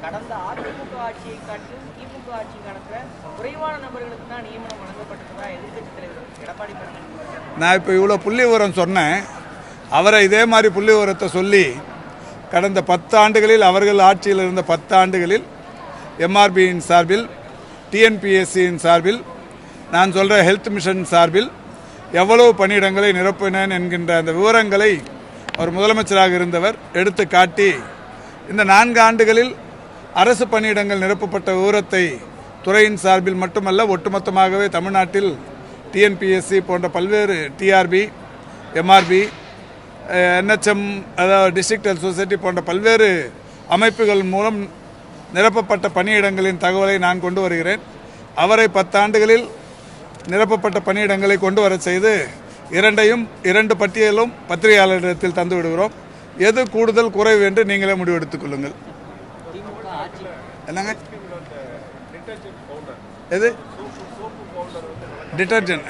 கடந்த அதிமுக ஆட்சியை காட்டிலும் திமுக ஆட்சி காலத்துல குறைவான நபர்களுக்கு தான் நியமனம் வழங்கப்பட்டதா எதிர்க்கட்சி தலைவர் எடப்பாடி பழனிசாமி. நான் இப்போ இவ்வளோ புள்ளி விவரம் சொன்னேன். அவரை இதே மாதிரி புள்ளி விவரத்தை சொல்லி கடந்த 10 ஆண்டுகளில் அவர்கள் ஆட்சியில் இருந்த 10 ஆண்டுகளில் எம்ஆர்பியின் சார்பில், டிஎன்பிஎஸ்சியின் சார்பில், நான் சொல்கிற ஹெல்த் மிஷன் சார்பில் எவ்வளவு பணியிடங்களை நிரப்பினேன் என்கின்ற அந்த விவரங்களை அவர் முதலமைச்சராக இருந்தவர் எடுத்து காட்டி இந்த 4 ஆண்டுகளில் அரசு பணியிடங்கள் நிரப்பப்பட்ட விவரத்தை துறையின் சார்பில் மட்டுமல்ல ஒட்டுமொத்தமாகவே தமிழ்நாட்டில் டிஎன்பிஎஸ்சி போன்ற பல்வேறு டிஆர்பி, எம்ஆர்பி, என்ஹெச்எம், அதாவது டிஸ்ட்ரிக்ட் ஹெல்த் சொசைட்டி போன்ற பல்வேறு அமைப்புகள் மூலம் நிரப்பப்பட்ட பணியிடங்களின் தகவலை நான் கொண்டு வருகிறேன். அவரை 10 ஆண்டுகளில் நிரப்பப்பட்ட பணியிடங்களை கொண்டு வர செய்து இரண்டு பட்டியலும் பத்திரிகையாளரிடத்தில் தந்து விடுகிறோம். எது கூடுதல் குறைவு என்று நீங்களே முடிவெடுத்துக் கொள்ளுங்கள். என்னங்க எது டிட்டர்ஜென்ட்?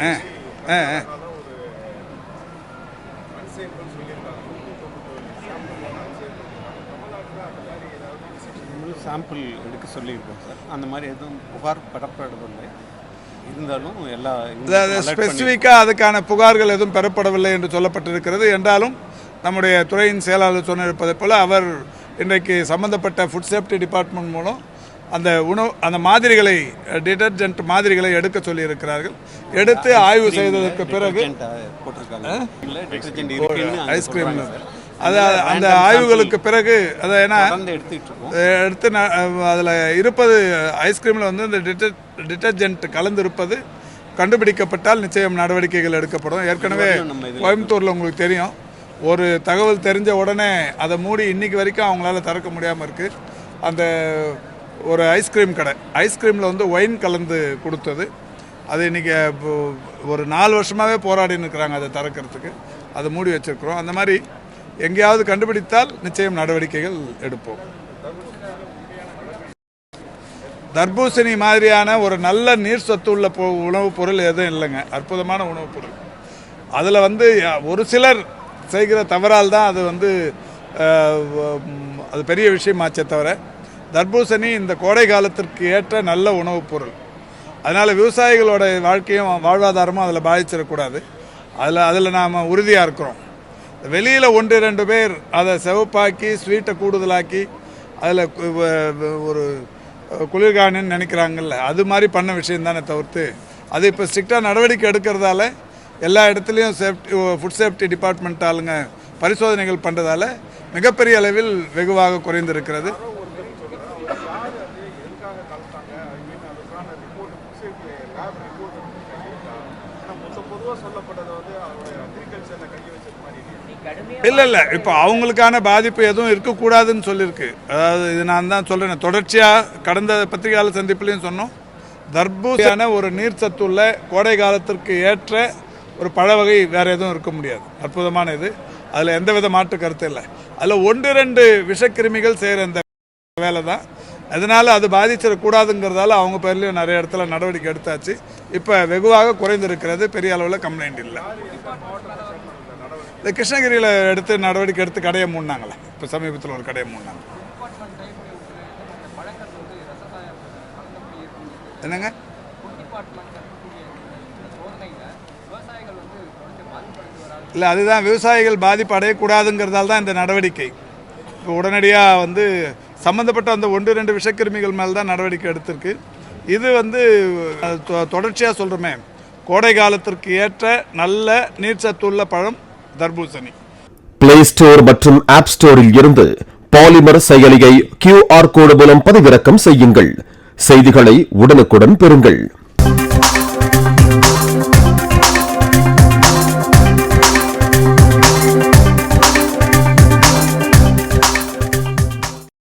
சாம்பிள் எடுக்க சொல்லியிருக்கோம் சார். அந்த மாதிரி எதுவும் புகார் பெறப்படவில்லை. இருந்தாலும் எல்லா ஸ்பெசிஃபிக்காக அதுக்கான புகார்கள் எதுவும் பெறப்படவில்லை என்று சொல்லப்பட்டிருக்கிறது. என்றாலும் நம்முடைய துறையின் செயலாளர் சொன்னிருப்பதைப் போல அவர் இன்றைக்கு சம்பந்தப்பட்ட ஃபுட் சேஃப்டி டிபார்ட்மெண்ட் மூலம் அந்த மாதிரிகளை, டிட்டர்ஜென்ட் மாதிரிகளை எடுக்க சொல்லியிருக்கிறார்கள். எடுத்து ஆய்வு செய்ததற்கு பிறகு ஐஸ்கிரீம் அந்த ஆய்வுகளுக்கு பிறகு அதை எடுத்து அதில் இருப்பது ஐஸ்கிரீமில் வந்து இந்த டிட்டர்ஜென்ட் கலந்திருப்பது கண்டுபிடிக்கப்பட்டால் நிச்சயம் நடவடிக்கைகள் எடுக்கப்படும். ஏற்கனவே கோயம்புத்தூரில் உங்களுக்கு தெரியும், ஒரு தகவல் தெரிஞ்ச உடனே அதை மூடி இன்னைக்கு வரைக்கும் அவங்களால திறக்க முடியாமல் இருக்குது. அந்த ஒரு ஐஸ்கிரீம் கடை, ஐஸ்கிரீமில் வந்து ஒயின் கலந்து கொடுத்தது. அது இன்றைக்கி ஒரு 4 வருஷமாகவே போராடின்னு இருக்கிறாங்க அதை திறக்கிறதுக்கு. அதை மூடி வச்சுருக்குறோம். அந்த மாதிரி எங்கேயாவது கண்டுபிடித்தால் நிச்சயம் நடவடிக்கைகள் எடுப்போம். தர்பூசணி மாதிரியான ஒரு நல்ல நீர் சத்து உள்ள உணவுப் பொருள் எதுவும் இல்லைங்க. அற்புதமான உணவுப் பொருள். அதில் வந்து ஒரு சிலர் செய்கிற தவறால் தான் அது வந்து அது பெரிய விஷயமாச்சே தவிர, தர்பூசணி இந்த கோடை காலத்திற்கு ஏற்ற நல்ல உணவுப் பொருள். அதனால் விவசாயிகளோட வாழ்க்கையும் வாழ்வாதாரமும் அதில் பாதிச்சிடக்கூடாது. அதில் நாம் உறுதியாக இருக்கிறோம். வெளியில் 1-2 பேர் அதை சிவப்பாக்கி ஸ்வீட்டை கூடுதலாக்கி அதில் ஒரு குளிர்காணின்னு நினைக்கிறாங்கல்ல, அது மாதிரி பண்ண விஷயம் தானே தவிர்த்து அது இப்போ ஸ்ட்ரிக்டாக நடவடிக்கை எடுக்கிறதால எல்லா இடத்துலையும் ஃபுட் சேஃப்டி டிபார்ட்மெண்ட் ஆளுங்க பரிசோதனைகள் பண்ணுறதால மிகப்பெரிய அளவில் வெகுவாக குறைந்திருக்கிறது. இல்லை, இப்போ அவங்களுக்கான பாதிப்பு எதுவும் இருக்கக்கூடாதுன்னு சொல்லியிருக்கு. அதாவது இது நான் தான் சொல்கிறேன், தொடர்ச்சியாக கடந்த பத்திரிகையாளர் சந்திப்புலையும் சொன்னோம். தர்பூசணியான ஒரு நீர் சத்துள்ள கோடை காலத்திற்கு ஏற்ற ஒரு பழ வகை வேறு எதுவும் இருக்க முடியாது. அற்புதமான இது, அதில் எந்தவித மாற்று கருத்து இல்லை. அதில் 1-2 விஷக்கிருமிகள் செய்கிற இந்த வேலை தான். அதனால் அது பாதிச்சிடக்கூடாதுங்கிறதால அவங்க பேர்லேயும் நிறைய இடத்துல நடவடிக்கை எடுத்தாச்சு. இப்போ வெகுவாக குறைந்திருக்கிறது. பெரிய அளவில் கம்ப்ளைண்ட் இல்லை. இந்த கிருஷ்ணகிரியில் எடுத்து நடவடிக்கை எடுத்து கடையை மூடினாங்களே, இப்போ சமீபத்தில் ஒரு கடையை மூடினாங்க. என்னங்க இல்லை, அதுதான் விவசாயிகள் பாதிப்பு அடையக்கூடாதுங்கிறதால தான் இந்த நடவடிக்கை. இப்போ உடனடியாக வந்து சம்மந்தப்பட்ட அந்த 1-2 விஷக்கிருமிகள் மேலே தான் நடவடிக்கை எடுத்திருக்கு. இது வந்து தொடர்ச்சியாக சொல்கிறோமே, கோடை காலத்திற்கு ஏற்ற நல்ல நீர்ச்சத்துள்ள பழம் தர்பூசணி. பிளே ஸ்டோர் மற்றும் ஆப் ஸ்டோரில் இருந்து பாலிமர் செயலியை QR கோடு மூலம் பதிவிறக்கம் செய்யுங்கள். செய்திகளை உடனுக்குடன் பெறுங்கள்.